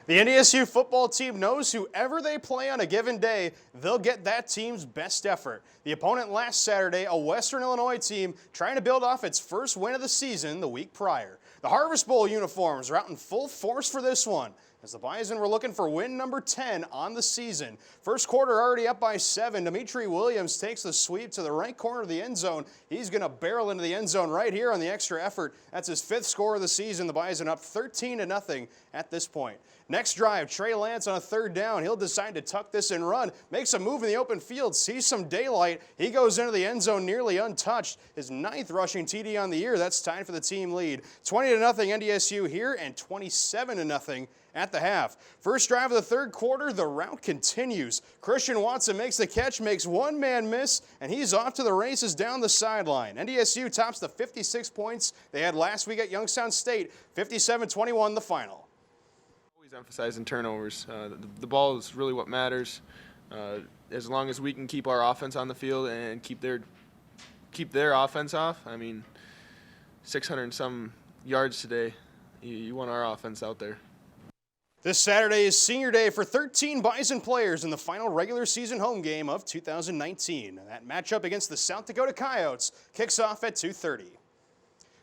The NDSU football team knows whoever they play on a given day, they'll get that team's best effort. The opponent last Saturday, a Western Illinois team trying to build off its first win of the season the week prior. The Harvest Bowl uniforms are out in full force for this one, as the Bison were looking for win number 10 on the season. First quarter already up by 7. Dimitri Williams takes the sweep to the right corner of the end zone. He's going to barrel into the end zone right here on the extra effort. That's his 5th score of the season. The Bison up 13-0 at this point. Next drive, Trey Lance on a 3rd down. He'll decide to tuck this and run, makes a move in the open field, sees some daylight. He goes into the end zone nearly untouched. His 9th rushing TD on the year. That's tied for the team lead. 20-0 NDSU here and 27-0 at the half. First drive of the 3rd quarter, the route continues. Christian Watson makes the catch, makes one man miss, and he's off to the races down the sideline. NDSU tops the 56 points they had last week at Youngstown State, 57-21 the final. Always emphasizing turnovers. The ball is really what matters. As long as we can keep our offense on the field and keep their offense off. I mean, 600 and some yards today. You want our offense out there. This Saturday is senior day for 13 Bison players in the final regular season home game of 2019. That matchup against the South Dakota Coyotes kicks off at 2:30.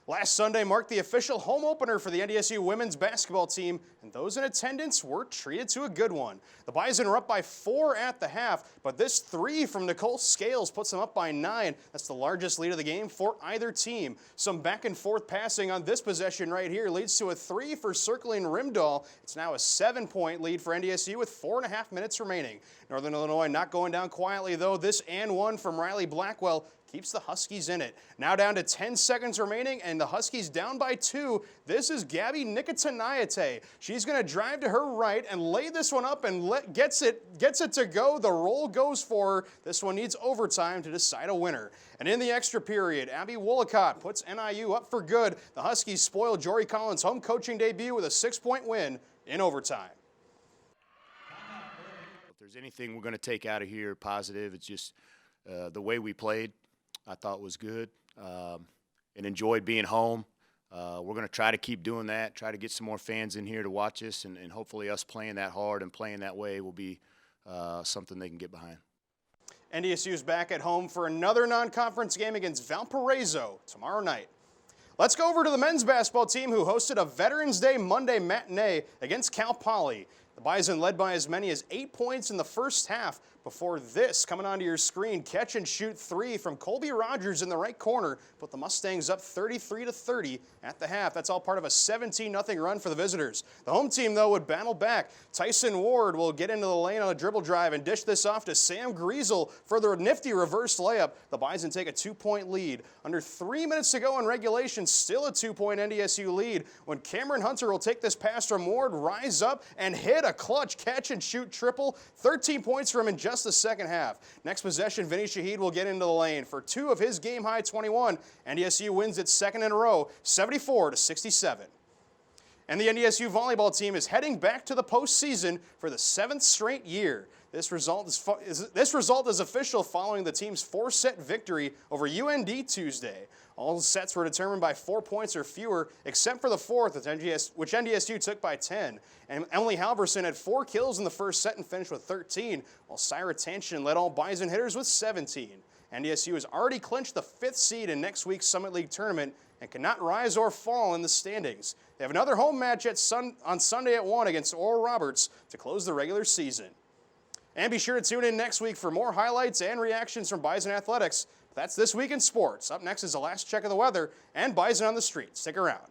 Last Sunday marked the official home opener for the NDSU women's basketball team, and those in attendance were treated to a good one. The Bison are up by 4 at the half, but this 3 from Nicole Scales puts them up by 9. That's the largest lead of the game for either team. Some back and forth passing on this possession right here leads to a 3 for circling Rimdahl. It's now a 7-point lead for NDSU with 4.5 minutes remaining. Northern Illinois not going down quietly though. This and one from Riley Blackwell keeps the Huskies in it. Now down to 10 seconds remaining, and the Huskies down by 2. This is Gabby Nicotinayate. She's going to drive to her right and lay this one up and gets it to go. The roll goes for her. This one needs overtime to decide a winner. And in the extra period, Abby Wollicott puts NIU up for good. The Huskies spoil Jory Collins' home coaching debut with a 6-point win in overtime. If there's anything we're going to take out of here positive, it's just the way we played. I thought was good and enjoyed being home. We're going to try to keep doing that, try to get some more fans in here to watch us, and hopefully us playing that hard and playing that way will be something they can get behind. NDSU is back at home for another non-conference game against Valparaiso tomorrow night. Let's go over to the men's basketball team who hosted a Veterans Day Monday matinee against Cal Poly. The Bison led by as many as 8 points in the first half before this coming onto your screen. Catch and shoot 3 from Colby Rogers in the right corner, put the Mustangs up 33-30 at the half. That's all part of a 17-0 run for the visitors. The home team, though, would battle back. Tyson Ward will get into the lane on a dribble drive and dish this off to Sam Griesel for the nifty reverse layup. The Bison take a 2-point lead. Under 3 minutes to go in regulation, still a 2-point NDSU lead when Cameron Hunter will take this pass from Ward, rise up, and hit a clutch catch and shoot triple. 13 points for him in just the second half. Next possession, Vinny Shahid will get into the lane for 2 of his game-high 21. NDSU wins its 2nd in a row, 74-67. And the NDSU volleyball team is heading back to the postseason for the 7th straight year. This result is official following the team's 4-set victory over UND Tuesday. All sets were determined by 4 points or fewer, except for the 4th, which NDSU took by 10. And Emily Halverson had 4 kills in the first set and finished with 13, while Syra Tanshin led all Bison hitters with 17. NDSU has already clinched the 5th seed in next week's Summit League tournament and cannot rise or fall in the standings. They have another home match on Sunday at 1 against Oral Roberts to close the regular season. And be sure to tune in next week for more highlights and reactions from Bison Athletics. That's This Week in Sports. Up next is the last check of the weather and Bison on the Street. Stick around.